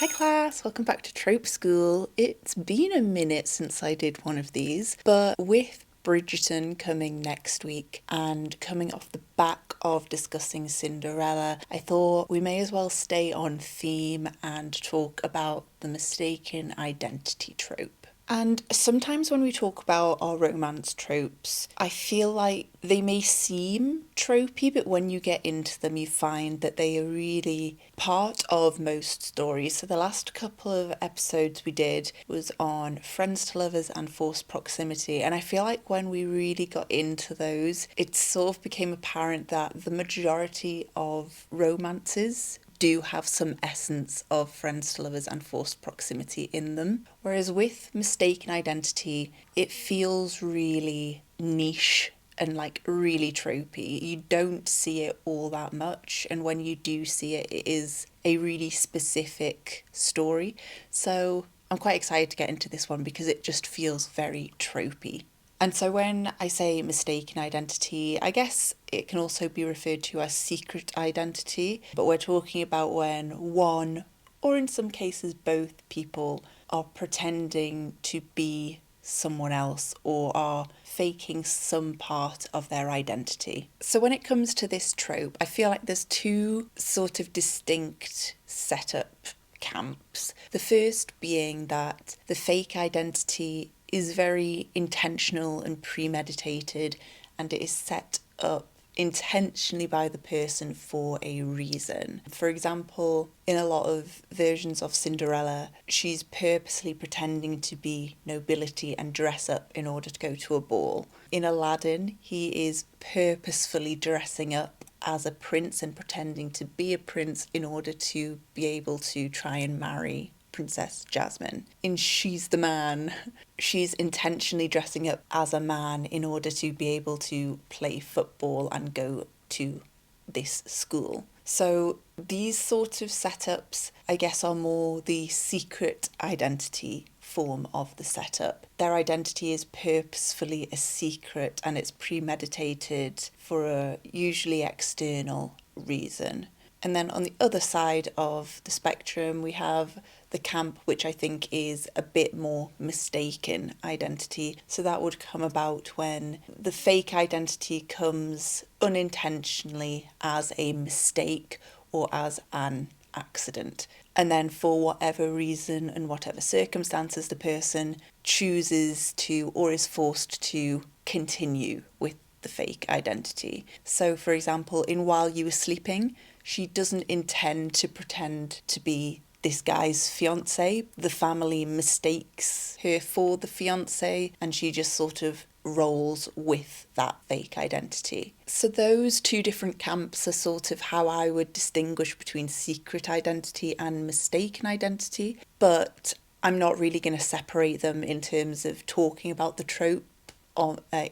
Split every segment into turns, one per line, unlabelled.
Hi class, welcome back to Trope School. It's been a minute since I did one of these, but with Bridgerton coming next week and coming off the back of discussing Cinderella, I thought we may as well stay on theme and talk about the mistaken identity trope. And sometimes when we talk about our romance tropes, I feel like they may seem tropey, but when you get into them, you find that they are really part of most stories. So the last couple of episodes we did was on friends to lovers and forced proximity. And I feel like when we really got into those, it sort of became apparent that the majority of romances do have some essence of friends to lovers and forced proximity in them. Whereas with mistaken identity, it feels really niche and like really tropey. You don't see it all that much, and when you do see it, it is a really specific story. So I'm quite excited to get into this one because it just feels very tropey. And so when I say mistaken identity, I guess it can also be referred to as secret identity, but we're talking about when one, or in some cases both people, are pretending to be someone else or are faking some part of their identity. So when it comes to this trope, I feel like there's two sort of distinct setup camps. The first being that the fake identity is very intentional and premeditated, and it is set up intentionally by the person for a reason. For example, in a lot of versions of Cinderella, she's purposely pretending to be nobility and dress up in order to go to a ball. In Aladdin, he is purposefully dressing up as a prince and pretending to be a prince in order to be able to try and marry Princess Jasmine. In She's the Man, she's intentionally dressing up as a man in order to be able to play football and go to this school. So these sorts of setups, I guess, are more the secret identity form of the setup. Their identity is purposefully a secret and it's premeditated for a usually external reason. And then on the other side of the spectrum, we have the camp which I think is a bit more mistaken identity. So that would come about when the fake identity comes unintentionally as a mistake or as an accident. And then for whatever reason and whatever circumstances, the person chooses to or is forced to continue with the fake identity. So for example, in While You Were Sleeping, she doesn't intend to pretend to be this guy's fiance. The family mistakes her for the fiance and she just sort of rolls with that fake identity. So those two different camps are sort of how I would distinguish between secret identity and mistaken identity, but I'm not really going to separate them in terms of talking about the trope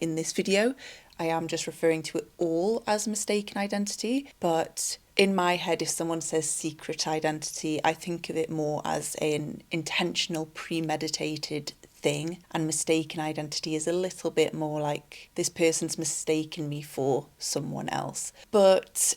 in this video. I am just referring to it all as mistaken identity, but in my head, if someone says secret identity, I think of it more as an intentional, premeditated thing, and mistaken identity is a little bit more like this person's mistaken me for someone else. But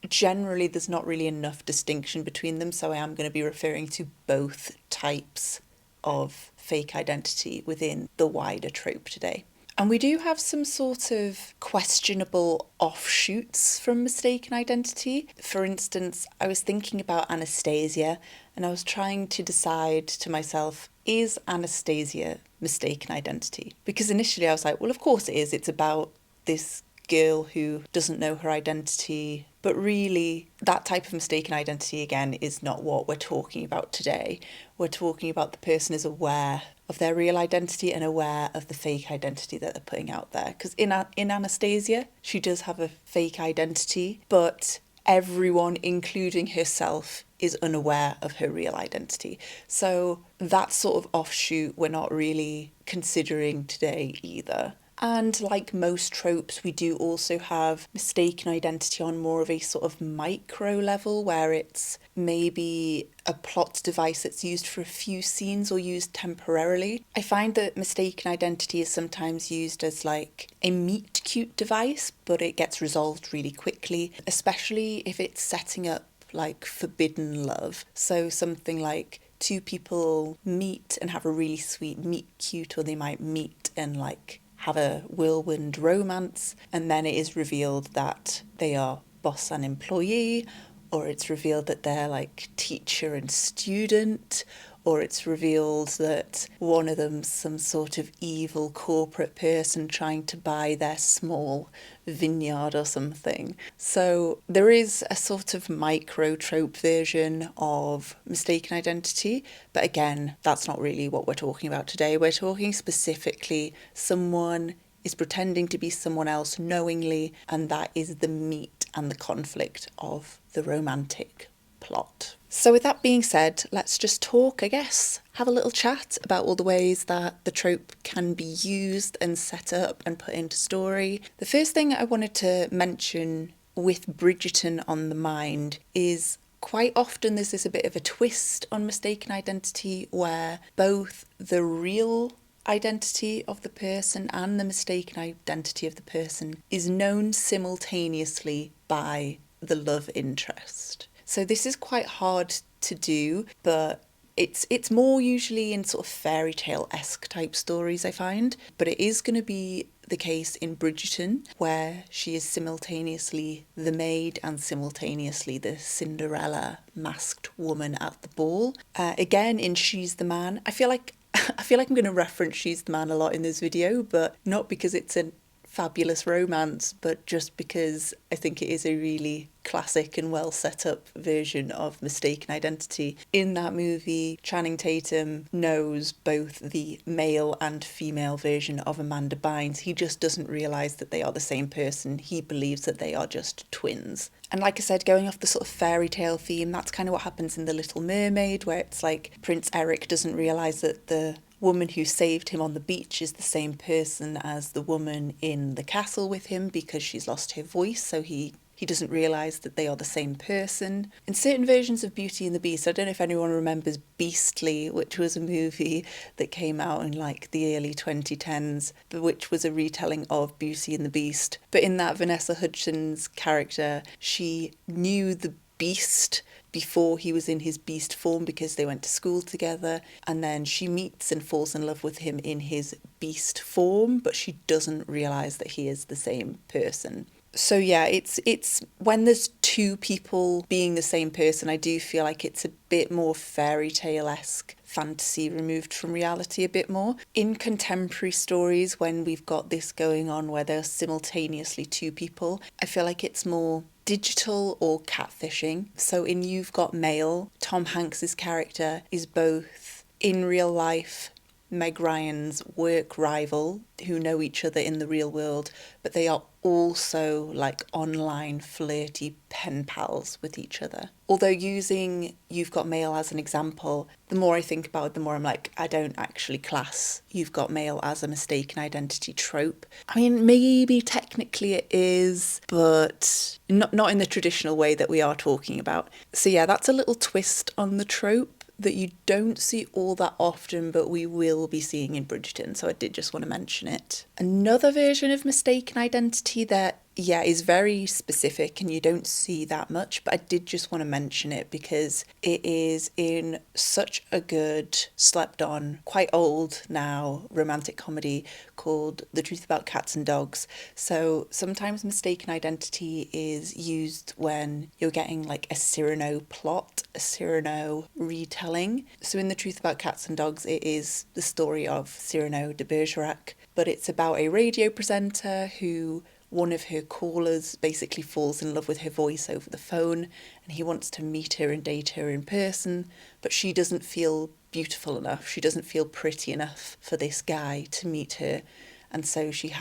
generally, there's not really enough distinction between them, so I am going to be referring to both types of fake identity within the wider trope today. And we do have some sort of questionable offshoots from mistaken identity. For instance, I was thinking about Anastasia and I was trying to decide to myself, is Anastasia mistaken identity? Because initially I was like, well, of course it is. It's about this girl who doesn't know her identity. But really, that type of mistaken identity, again, is not what we're talking about today. We're talking about the person is aware of their real identity and aware of the fake identity that they're putting out there. Because in Anastasia, she does have a fake identity, but everyone, including herself, is unaware of her real identity. So that sort of offshoot we're not really considering today either. And like most tropes, we do also have mistaken identity on more of a sort of micro level where it's maybe a plot device that's used for a few scenes or used temporarily. I find that mistaken identity is sometimes used as like a meet-cute device, but it gets resolved really quickly, especially if it's setting up like forbidden love. So something like two people meet and have a really sweet meet cute, or they might meet and like have a whirlwind romance, and then it is revealed that they are boss and employee, or it's revealed that they're like teacher and student, or it's revealed that one of them's some sort of evil corporate person trying to buy their small vineyard or something. So there is a sort of micro trope version of mistaken identity, but again, that's not really what we're talking about today. We're talking specifically someone is pretending to be someone else knowingly, and that is the meat and the conflict of the romantic plot. So with that being said, let's just talk, I guess, have a little chat about all the ways that the trope can be used and set up and put into story. The first thing I wanted to mention with Bridgerton on the mind is quite often there's this a bit of a twist on mistaken identity where both the real identity of the person and the mistaken identity of the person is known simultaneously by the love interest. So this is quite hard to do, but it's more usually in sort of fairy tale-esque type stories, I find. But it is going to be the case in Bridgerton, where she is simultaneously the maid and simultaneously the Cinderella masked woman at the ball. Again, in She's the Man, I feel like I'm going to reference She's the Man a lot in this video, but not because it's a fabulous romance, but just because I think it is a really classic and well set up version of mistaken identity. In that movie, Channing Tatum knows both the male and female version of Amanda Bynes. He just doesn't realise that they are the same person. He believes that they are just twins. And like I said, going off the sort of fairy tale theme, that's kind of what happens in The Little Mermaid, where it's like Prince Eric doesn't realise that the woman who saved him on the beach is the same person as the woman in the castle with him because she's lost her voice, so he doesn't realise that they are the same person. In certain versions of Beauty and the Beast, I don't know if anyone remembers Beastly, which was a movie that came out in like the early 2010s, which was a retelling of Beauty and the Beast. But in that, Vanessa Hudgens' character, she knew the Beast before he was in his beast form because they went to school together, and then she meets and falls in love with him in his beast form, but she doesn't realise that he is the same person. So yeah, it's when there's two people being the same person, I do feel like it's a bit more fairy tale-esque fantasy removed from reality a bit more. In contemporary stories, when we've got this going on where there's simultaneously two people, I feel like it's more digital or catfishing. So in You've Got Mail, Tom Hanks's character is both in real life Meg Ryan's work rival who know each other in the real world, but they are also like online flirty pen pals with each other. Although using You've Got Mail as an example, the more I think about it, the more I'm like, I don't actually class You've Got Mail as a mistaken identity trope. I mean, maybe technically it is, but not in the traditional way that we are talking about. So yeah, that's a little twist on the trope that you don't see all that often, but we will be seeing in Bridgerton, so I did just want to mention it. Another version of mistaken identity that, yeah, is very specific and you don't see that much, but I did just want to mention it because it is in such a good, slept on, quite old now, romantic comedy called The Truth About Cats and Dogs. So sometimes mistaken identity is used when you're getting like a Cyrano plot, a Cyrano retelling. So in The Truth About Cats and Dogs, it is the story of Cyrano de Bergerac, but it's about a radio presenter who one of her callers basically falls in love with her voice over the phone, and he wants to meet her and date her in person, but she doesn't feel beautiful enough, she doesn't feel pretty enough for this guy to meet her, and so she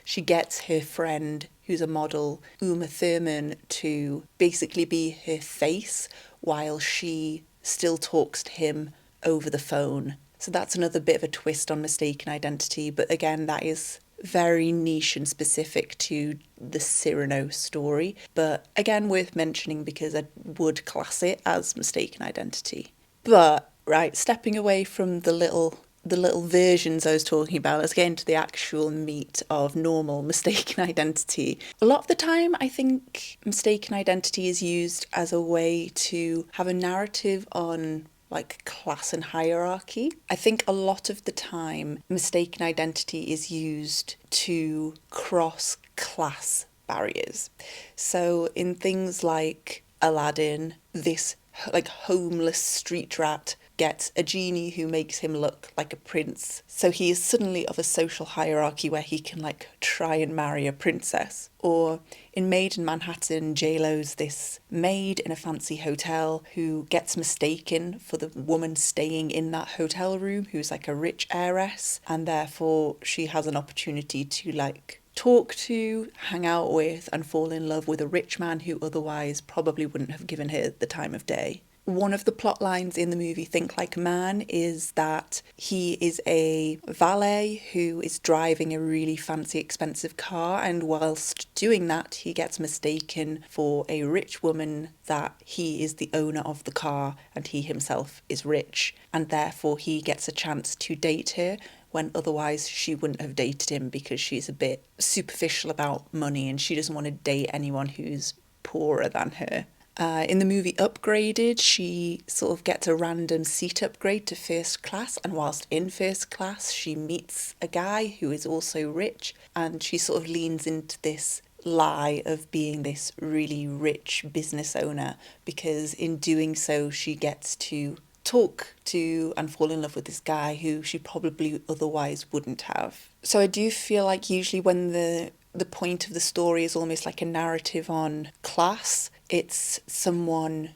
she gets her friend, who's a model, Uma Thurman, to basically be her face while she still talks to him over the phone. So that's another bit of a twist on mistaken identity, but again, that is very niche and specific to the Cyrano story, but again worth mentioning because I would class it as mistaken identity. But right, stepping away from the little the little versions I was talking about, let's get into the actual meat of normal mistaken identity. A lot of the time, I think mistaken identity is used as a way to have a narrative on like class and hierarchy. I think a lot of the time, mistaken identity is used to cross class barriers. So in things like Aladdin, this like homeless street rat gets a genie who makes him look like a prince. So he is suddenly of a social hierarchy where he can like try and marry a princess. Or in Maid in Manhattan, J-Lo's this maid in a fancy hotel who gets mistaken for the woman staying in that hotel room who's like a rich heiress, and therefore she has an opportunity to like talk to, hang out with, and fall in love with a rich man who otherwise probably wouldn't have given her the time of day. One of the plot lines in the movie Think Like a Man is that he is a valet who is driving a really fancy, expensive car, and whilst doing that, he gets mistaken for a rich woman, that he is the owner of the car and he himself is rich, and therefore he gets a chance to date her when otherwise she wouldn't have dated him because she's a bit superficial about money and she doesn't want to date anyone who's poorer than her. In the movie Upgraded, she sort of gets a random seat upgrade to first class, and whilst in first class, she meets a guy who is also rich, and she sort of leans into this lie of being this really rich business owner, because in doing so, she gets to talk to and fall in love with this guy who she probably otherwise wouldn't have. So I do feel like usually when the point of the story is almost like a narrative on class, it's someone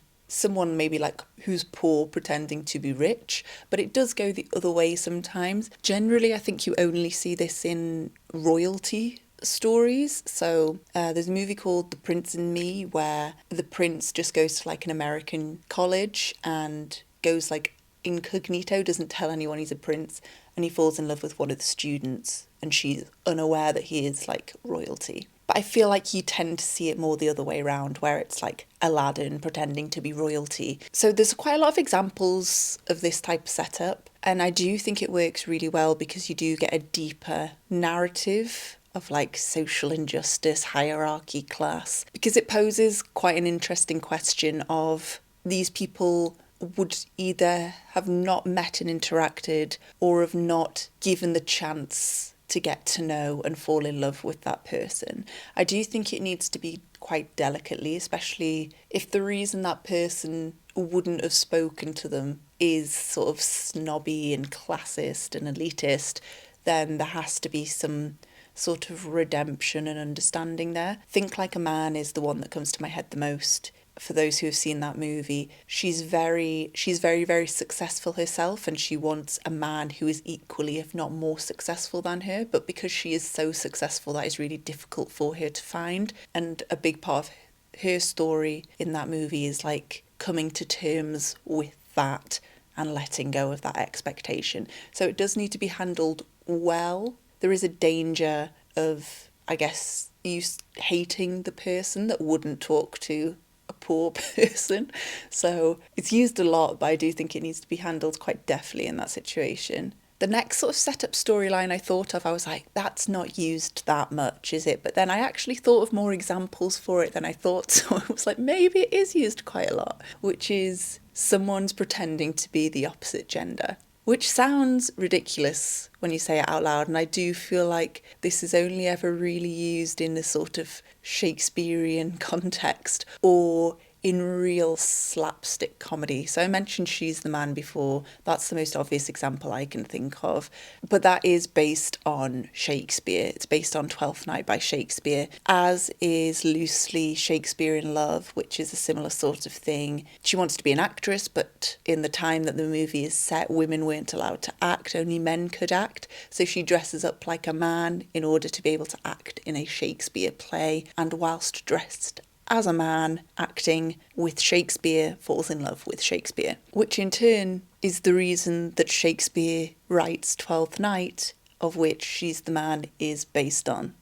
maybe like who's poor pretending to be rich, but it does go the other way sometimes. Generally, I think you only see this in royalty stories. So there's a movie called The Prince and Me where the prince just goes to like an American college and goes like incognito, doesn't tell anyone he's a prince, and he falls in love with one of the students and she's unaware that he is like royalty. But I feel like you tend to see it more the other way around, where it's like Aladdin pretending to be royalty. So there's quite a lot of examples of this type of setup, and I do think it works really well because you do get a deeper narrative of like social injustice, hierarchy, class, because it poses quite an interesting question of these people would either have not met and interacted or have not given the chance to get to know and fall in love with that person. I do think it needs to be quite delicately, especially if the reason that person wouldn't have spoken to them is sort of snobby and classist and elitist, then there has to be some sort of redemption and understanding there. Think Like a Man is the one that comes to my head the most. For those who have seen that movie, she's very, very successful herself, and she wants a man who is equally, if not more successful than her. But because she is so successful, that is really difficult for her to find. And a big part of her story in that movie is like coming to terms with that and letting go of that expectation. So it does need to be handled well. There is a danger of, I guess, you hating the person that wouldn't talk to a poor person. So it's used a lot, but I do think it needs to be handled quite deftly in that situation. The next sort of setup storyline I thought of, I was like, that's not used that much, is it? But then I actually thought of more examples for it than I thought. So I was like, maybe it is used quite a lot, which is someone's pretending to be the opposite gender. Which sounds ridiculous when you say it out loud, and I do feel like this is only ever really used in a sort of Shakespearean context or in real slapstick comedy. So I mentioned She's the Man before. That's the most obvious example I can think of. But that is based on Shakespeare. It's based on Twelfth Night by Shakespeare, as is loosely Shakespeare in Love, which is a similar sort of thing. She wants to be an actress, but in the time that the movie is set, women weren't allowed to act, only men could act. So she dresses up like a man in order to be able to act in a Shakespeare play, and whilst dressed as a man acting with Shakespeare, falls in love with Shakespeare, which in turn is the reason that Shakespeare writes Twelfth Night, of which She's the Man is based on.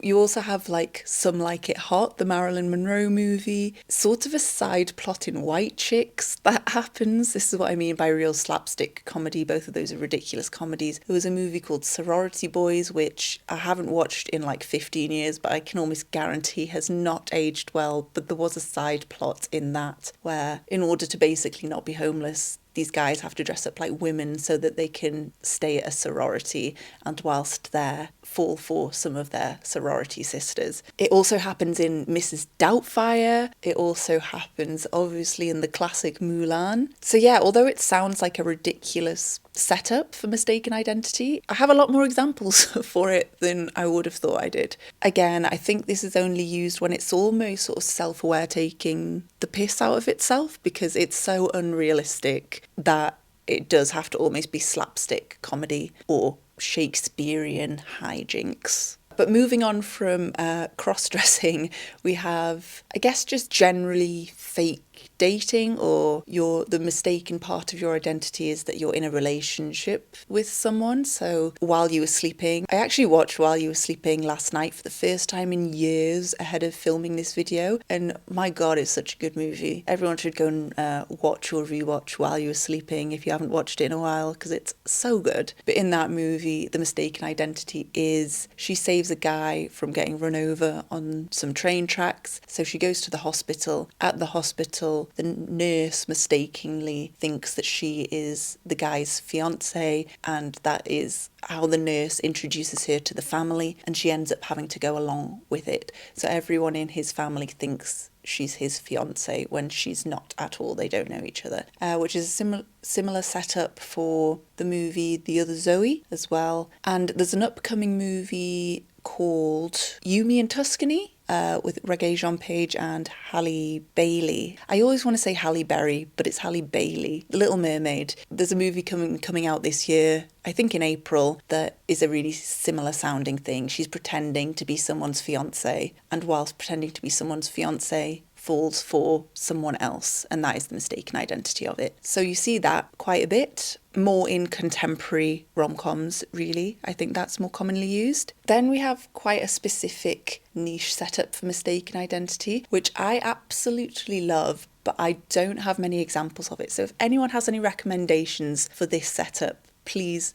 You also have like Some Like It Hot, the Marilyn Monroe movie, sort of a side plot in White Chicks that happens. This is what I mean by real slapstick comedy. Both of those are ridiculous comedies. There was a movie called Sorority Boys, which I haven't watched in like 15 years, but I can almost guarantee has not aged well. But there was a side plot in that where, in order to basically not be homeless, these guys have to dress up like women so that they can stay at a sorority and whilst there fall for some of their sorority sisters. It also happens in Mrs. Doubtfire. It also happens obviously in the classic Mulan. So yeah, although it sounds like a ridiculous setup for mistaken identity, I have a lot more examples for it than I would have thought I did. Again, I think this is only used when it's almost sort of self-aware, taking the piss out of itself, because it's so unrealistic that it does have to almost be slapstick comedy or Shakespearean hijinks. But moving on from cross-dressing, we have, I guess, just generally fake dating, or the mistaken part of your identity is that you're in a relationship with someone. So While You Were Sleeping, I actually watched While You Were Sleeping last night for the first time in years ahead of filming this video, and my god, it's such a good movie. Everyone should go and watch or rewatch While You Were Sleeping if you haven't watched it in a while, because it's so good. But in that movie, the mistaken identity is she saves a guy from getting run over on some train tracks, so she goes to the hospital. At the hospital, the nurse mistakenly thinks that she is the guy's fiance, and that is how the nurse introduces her to the family, and she ends up having to go along with it. So everyone in his family thinks she's his fiance when she's not at all. They don't know each other, which is a similar setup for the movie The Other Zoe as well. And there's an upcoming movie called You, Me and Tuscany, with Regé-Jean Page and Halle Bailey. I always want to say Halle Berry, but it's Halle Bailey. The Little Mermaid. There's a movie coming out this year, I think in April, that is a really similar sounding thing. She's pretending to be someone's fiance, and whilst pretending to be someone's fiance, falls for someone else, and that is the mistaken identity of it. So you see that quite a bit, more in contemporary rom-coms, really. I think that's more commonly used. Then we have quite a specific niche setup for mistaken identity, which I absolutely love, but I don't have many examples of it. So if anyone has any recommendations for this setup, please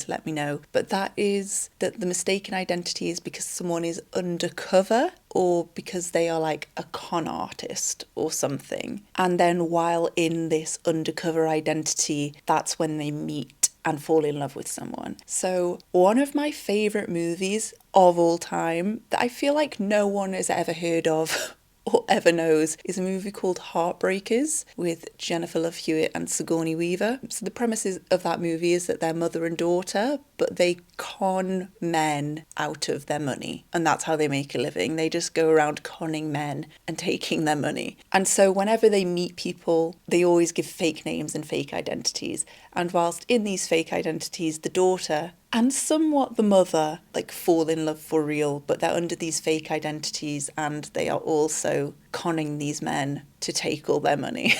let me know. But that is that the mistaken identity is because someone is undercover, or because they are like a con artist or something. And then while in this undercover identity, that's when they meet and fall in love with someone. So one of my favourite movies of all time that I feel like no one has ever heard of or ever knows is a movie called Heartbreakers with Jennifer Love Hewitt and Sigourney Weaver. So the premise of that movie is that they're mother and daughter, but they con men out of their money, and that's how they make a living. They just go around conning men and taking their money. And so whenever they meet people, they always give fake names and fake identities. And whilst in these fake identities, the daughter and somewhat the mother like fall in love for real, but they're under these fake identities and they are also conning these men to take all their money.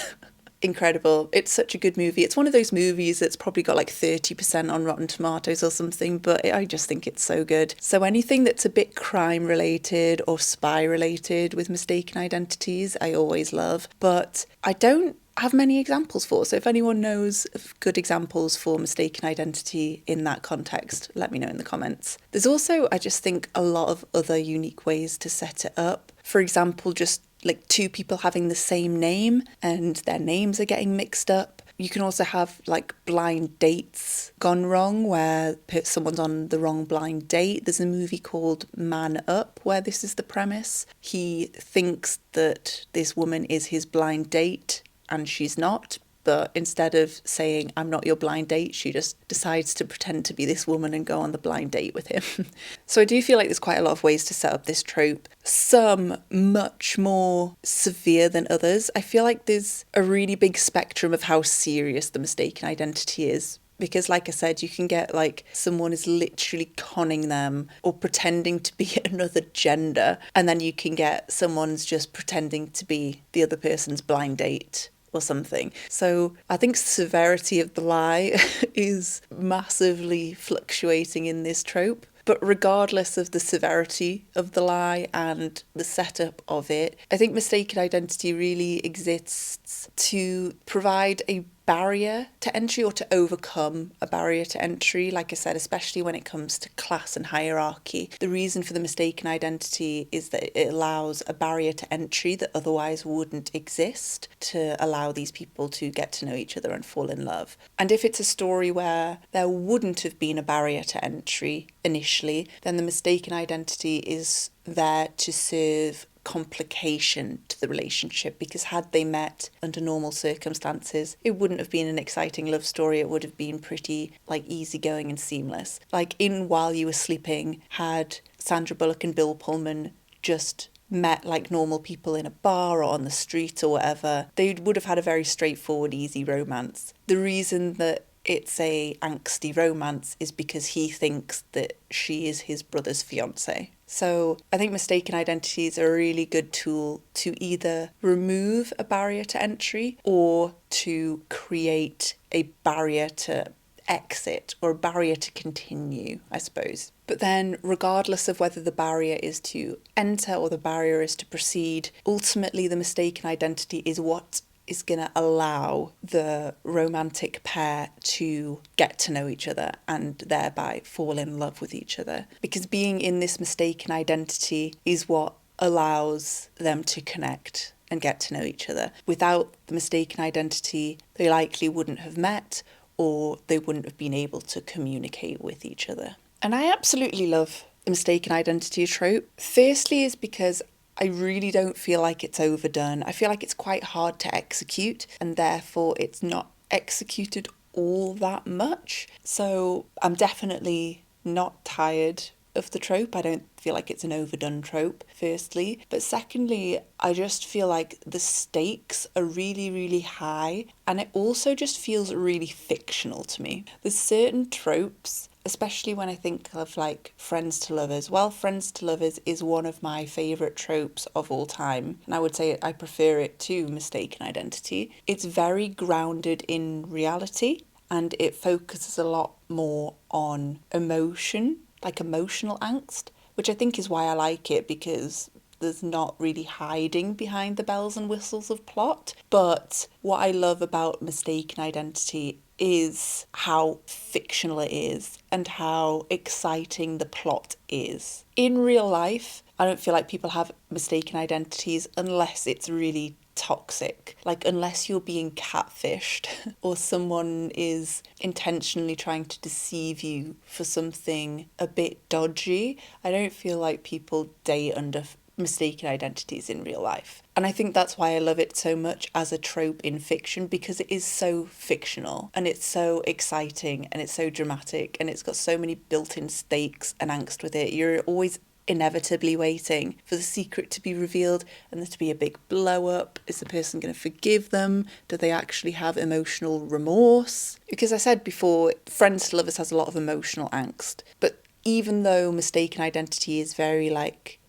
Incredible. It's such a good movie. It's one of those movies that's probably got like 30% on Rotten Tomatoes or something, but I just think it's so good. So anything that's a bit crime related or spy related with mistaken identities, I always love, but I don't have many examples for. So if anyone knows of good examples for mistaken identity in that context, let me know in the comments. There's also, I just think, a lot of other unique ways to set it up. For example, just like two people having the same name and their names are getting mixed up. You can also have like blind dates gone wrong where someone's on the wrong blind date. There's a movie called Man Up where this is the premise. He thinks that this woman is his blind date and she's not, but instead of saying, I'm not your blind date, she just decides to pretend to be this woman and go on the blind date with him. So I do feel like there's quite a lot of ways to set up this trope. Some much more severe than others. I feel like there's a really big spectrum of how serious the mistaken identity is. Because like I said, you can get like someone is literally conning them or pretending to be another gender. And then you can get someone's just pretending to be the other person's blind date or something. So I think severity of the lie is massively fluctuating in this trope. But regardless of the severity of the lie and the setup of it, I think mistaken identity really exists to provide a barrier to entry, or to overcome a barrier to entry. Like I said, especially when it comes to class and hierarchy, the reason for the mistaken identity is that it allows a barrier to entry that otherwise wouldn't exist, to allow these people to get to know each other and fall in love. And if it's a story where there wouldn't have been a barrier to entry initially, then the mistaken identity is there to serve complication to the relationship, because had they met under normal circumstances, it wouldn't have been an exciting love story. It would have been pretty easygoing and seamless. Like in While You Were Sleeping, had Sandra Bullock and Bill Pullman just met like normal people in a bar or on the street or whatever, they would have had a very straightforward, easy romance. The reason that it's a angsty romance is because he thinks that she is his brother's fiancée. So I think mistaken identities are a really good tool to either remove a barrier to entry or to create a barrier to exit, or a barrier to continue, I suppose. But then regardless of whether the barrier is to enter or the barrier is to proceed, ultimately the mistaken identity is what is going to allow the romantic pair to get to know each other and thereby fall in love with each other. Because being in this mistaken identity is what allows them to connect and get to know each other. Without the mistaken identity, they likely wouldn't have met, or they wouldn't have been able to communicate with each other. And I absolutely love the mistaken identity trope. Firstly is because I really don't feel like it's overdone. I feel like it's quite hard to execute, and therefore it's not executed all that much. So I'm definitely not tired of the trope. I don't feel like it's an overdone trope, firstly. But secondly, I just feel like the stakes are really, really high, and it also just feels really fictional to me. There's certain tropes, especially when I think of like Friends to Lovers. Well, Friends to Lovers is one of my favourite tropes of all time, and I would say I prefer it to Mistaken Identity. It's very grounded in reality, and it focuses a lot more on emotion, like emotional angst, which I think is why I like it, because there's not really hiding behind the bells and whistles of plot. But what I love about Mistaken Identity is how fictional it is and how exciting the plot is. In real life, I don't feel like people have mistaken identities unless it's really toxic. Like unless you're being catfished or someone is intentionally trying to deceive you for something a bit dodgy, I don't feel like people date under mistaken identities in real life. And I think that's why I love it so much as a trope in fiction, because it is so fictional and it's so exciting and it's so dramatic and it's got so many built-in stakes and angst with it. You're always inevitably waiting for the secret to be revealed and there to be a big blow up. Is the person going to forgive them? Do they actually have emotional remorse? Because I said before, Friends to Lovers has a lot of emotional angst, but even though mistaken identity is very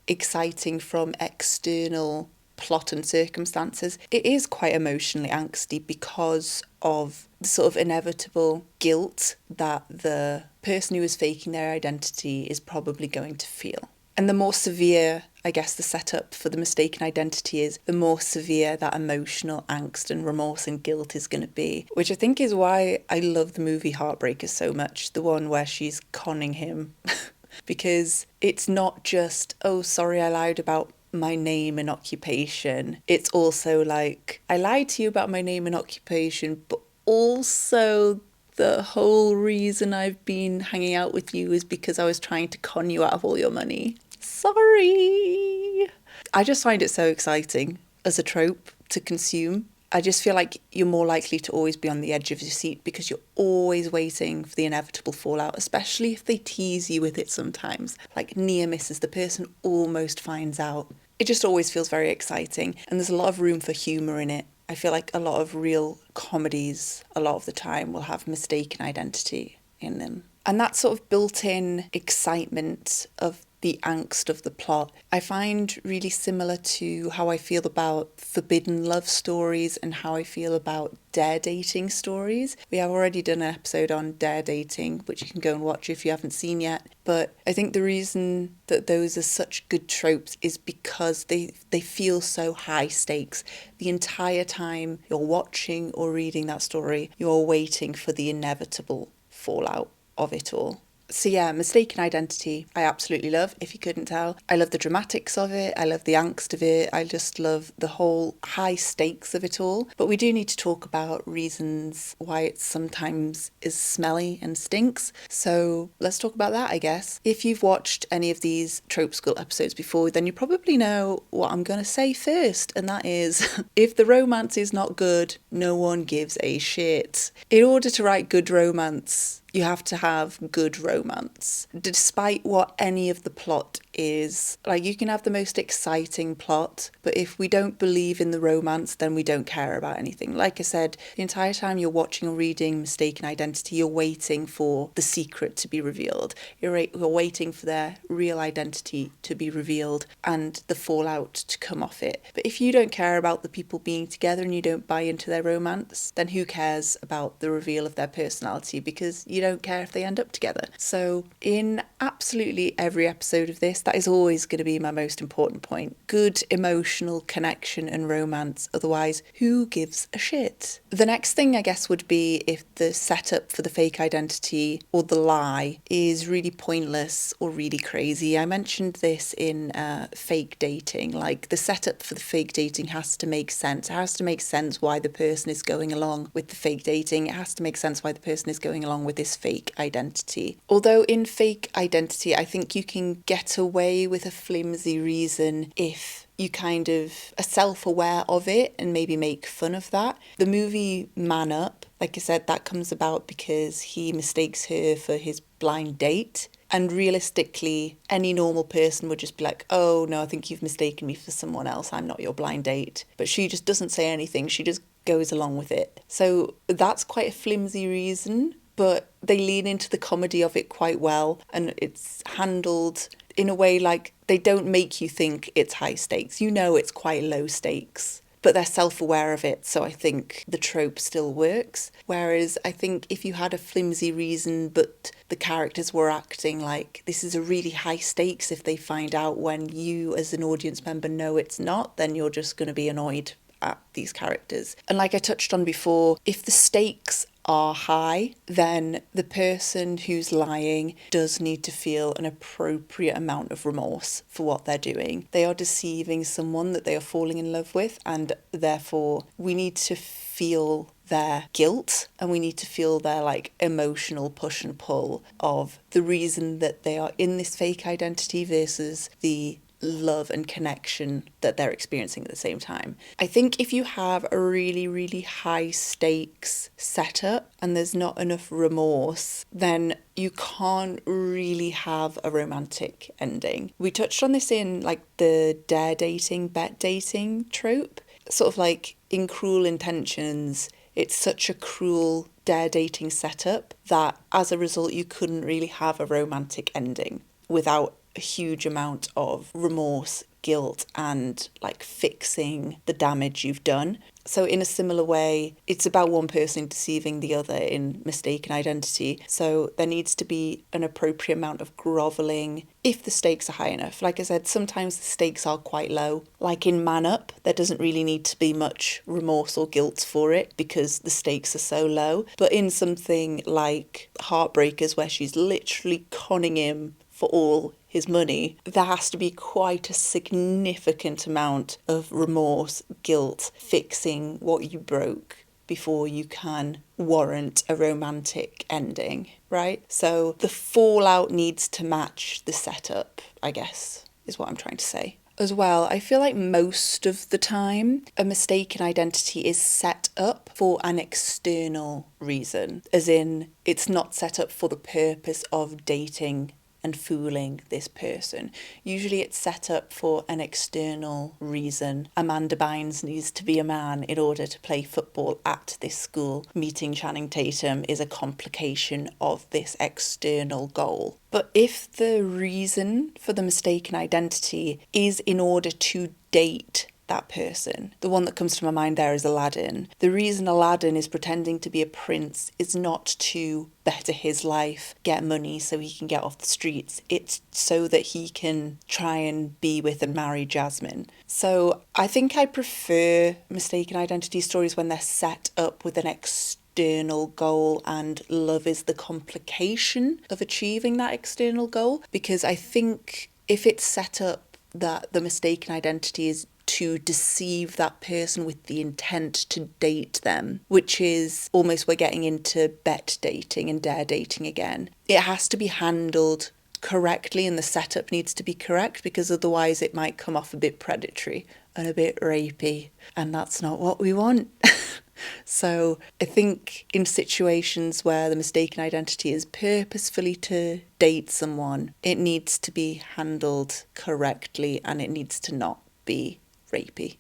exciting from external plot and circumstances, it is quite emotionally angsty because of the sort of inevitable guilt that the person who is faking their identity is probably going to feel. And the more severe, I guess, the setup for the mistaken identity is, the more severe that emotional angst and remorse and guilt is going to be, which I think is why I love the movie Heartbreakers so much, the one where she's conning him. Because it's not just, oh, sorry, I lied about my name and occupation. It's also like, I lied to you about my name and occupation, but also the whole reason I've been hanging out with you is because I was trying to con you out of all your money. Sorry. I just find it so exciting as a trope to consume. I just feel like you're more likely to always be on the edge of your seat because you're always waiting for the inevitable fallout, especially if they tease you with it sometimes. Like near misses, the person almost finds out. It just always feels very exciting, and there's a lot of room for humour in it. I feel like a lot of real comedies, a lot of the time, will have mistaken identity in them. And that sort of built-in excitement of the angst of the plot. I find really similar to how I feel about forbidden love stories and how I feel about dare dating stories. We have already done an episode on dare dating, which you can go and watch if you haven't seen yet. But I think the reason that those are such good tropes is because they feel so high stakes. The entire time you're watching or reading that story, you're waiting for the inevitable fallout of it all. So yeah, Mistaken Identity, I absolutely love, if you couldn't tell. I love the dramatics of it, I love the angst of it, I just love the whole high stakes of it all. But we do need to talk about reasons why it sometimes is smelly and stinks. So let's talk about that, I guess. If you've watched any of these Trope School episodes before, then you probably know what I'm going to say first, and that is, if the romance is not good, no one gives a shit. In order to write good romance, you have to have good romance, despite what any of the plot is. Like, you can have the most exciting plot, but if we don't believe in the romance, then we don't care about anything. Like I said, the entire time you're watching or reading Mistaken Identity, you're waiting for the secret to be revealed. You're waiting for their real identity to be revealed and the fallout to come off it. But if you don't care about the people being together and you don't buy into their romance, then who cares about the reveal of their personality? Because you don't care if they end up together. So in absolutely every episode of this, that is always going to be my most important point. Good emotional connection and romance. Otherwise, who gives a shit? The next thing, I guess, would be if the setup for the fake identity or the lie is really pointless or really crazy. I mentioned this in fake dating. Like, the setup for the fake dating has to make sense. It has to make sense why the person is going along with the fake dating. It has to make sense why the person is going along with this fake identity. Although in fake identity, I think you can get away with a flimsy reason if you kind of are self-aware of it and maybe make fun of that. The movie Man Up, like I said, that comes about because he mistakes her for his blind date. And realistically, any normal person would just be like, oh no, I think you've mistaken me for someone else. I'm not your blind date. But she just doesn't say anything. She just goes along with it. So that's quite a flimsy reason, but they lean into the comedy of it quite well, and it's handled in a way like they don't make you think it's high stakes. You know it's quite low stakes, but they're self-aware of it, so I think the trope still works. Whereas I think if you had a flimsy reason but the characters were acting like this is a really high stakes, if they find out when you as an audience member know it's not, then you're just going to be annoyed at these characters. And like I touched on before, if the stakes are high, then the person who's lying does need to feel an appropriate amount of remorse for what they're doing. They are deceiving someone that they are falling in love with, and therefore we need to feel their guilt and we need to feel their like emotional push and pull of the reason that they are in this fake identity versus the love and connection that they're experiencing at the same time. I think if you have a really, really high stakes setup and there's not enough remorse, then you can't really have a romantic ending. We touched on this in like the dare dating, bet dating trope. Sort of like in Cruel Intentions, it's such a cruel dare dating setup that as a result you couldn't really have a romantic ending without a huge amount of remorse, guilt, and like fixing the damage you've done. So in a similar way, it's about one person deceiving the other in Mistaken Identity. So there needs to be an appropriate amount of grovelling if the stakes are high enough. Like I said, sometimes the stakes are quite low. Like in Man Up, there doesn't really need to be much remorse or guilt for it because the stakes are so low. But in something like Heartbreakers, where she's literally conning him for all his money, there has to be quite a significant amount of remorse, guilt, fixing what you broke before you can warrant a romantic ending, right? So the fallout needs to match the setup, I guess, is what I'm trying to say. As well, I feel like most of the time a mistaken identity is set up for an external reason, as in it's not set up for the purpose of dating and fooling this person. Usually it's set up for an external reason. Amanda Bynes needs to be a man in order to play football at this school. Meeting Channing Tatum is a complication of this external goal. But if the reason for the mistaken identity is in order to date that person, the one that comes to my mind there is Aladdin. The reason Aladdin is pretending to be a prince is not to better his life, get money so he can get off the streets. It's so that he can try and be with and marry Jasmine. So I think I prefer mistaken identity stories when they're set up with an external goal and love is the complication of achieving that external goal, because I think if it's set up that the mistaken identity is to deceive that person with the intent to date them, which is almost we're getting into bet dating and dare dating again. It has to be handled correctly and the setup needs to be correct, because otherwise it might come off a bit predatory and a bit rapey, and that's not what we want. So I think in situations where the mistaken identity is purposefully to date someone, it needs to be handled correctly and it needs to not be rapey.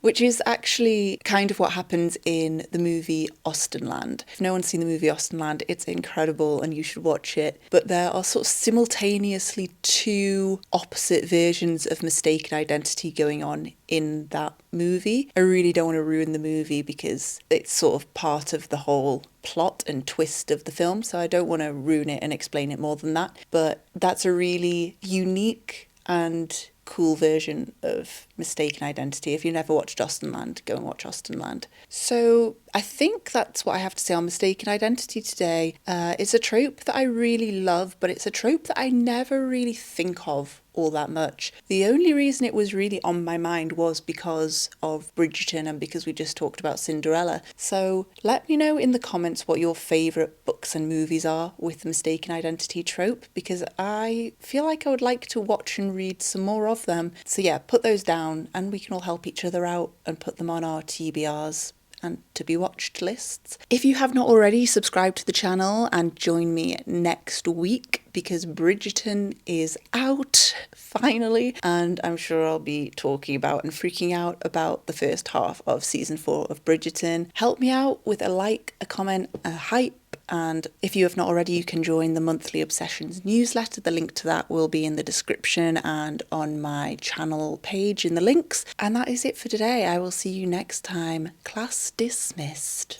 Which is actually kind of what happens in the movie Austenland. If no one's seen the movie Austenland, it's incredible and you should watch it. But there are sort of simultaneously two opposite versions of mistaken identity going on in that movie. I really don't want to ruin the movie because it's sort of part of the whole plot and twist of the film, so I don't want to ruin it and explain it more than that. But that's a really unique and cool version of mistaken identity. If you've never watched Austenland, go and watch Austenland. So I think that's what I have to say on mistaken identity today. It's a trope that I really love, but it's a trope that I never really think of all that much. The only reason it was really on my mind was because of Bridgerton and because we just talked about Cinderella. So let me know in the comments what your favourite books and movies are with the mistaken identity trope, because I feel like I would like to watch and read some more of them. So yeah, put those down and we can all help each other out and put them on our TBRs and to be watched lists. If you have not already, subscribe to the channel and join me next week because Bridgerton is out finally, and I'm sure I'll be talking about and freaking out about the first half of season 4 of Bridgerton. Help me out with a like, a comment, a hype. And if you have not already, you can join the monthly Obsessions newsletter. The link to that will be in the description and on my channel page in the links. And that is it for today. I will see you next time. Class dismissed.